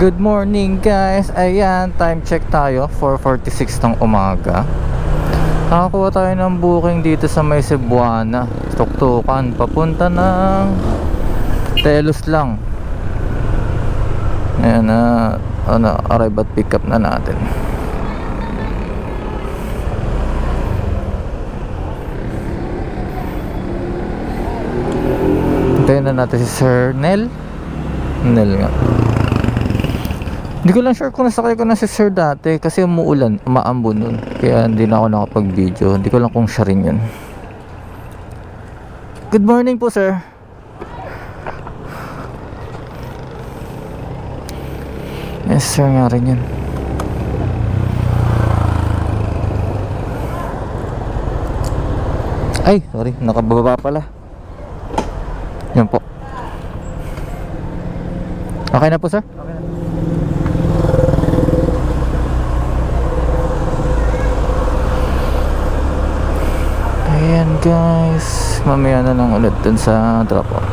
Good morning guys. Ayan, time check tayo, 4:46 ng umaga. Nakakuha tayo ng booking dito sa may Cebuana, tuktukan papunta ng Telos lang. Ayan na, arrive at pick up na natin. Hintayin na natin si Sir Nel nga. Hindi ko lang sure kung nasakay ko na si Sir dati kasi umuulan, umaambon nun. Kaya hindi na ako nakapag-video. Hindi ko lang kung siya rin yun. Good morning po, sir. Yes, sir nga rin yun. Ay, sorry. Nakababa pala. Yan po. Okay na po, sir? Okay na. Ayan guys, mamaya na lang ulit dun sa drop off.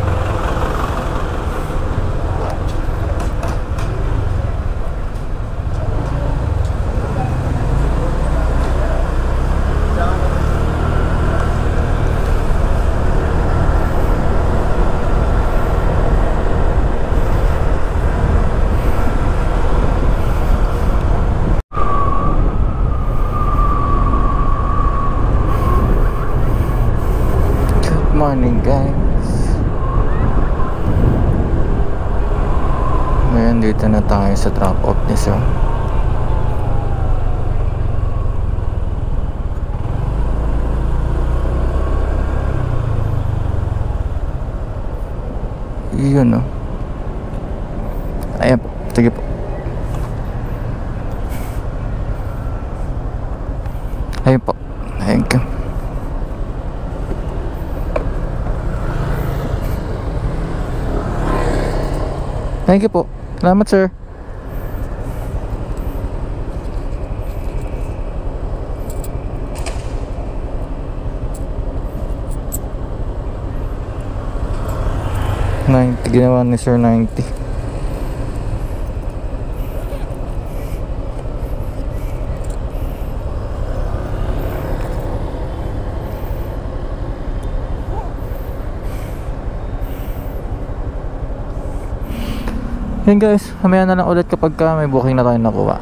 Morning guys. Ngayon dito na tayo sa drop off ni sir. Yun o. Ayan po. Sige po. Ayun po. Ayun ka. Thank you po. Salamat, sir. Ginawa ni sir 90. Yun guys, mamaya na lang ulit kapag may booking na tayo nakuha.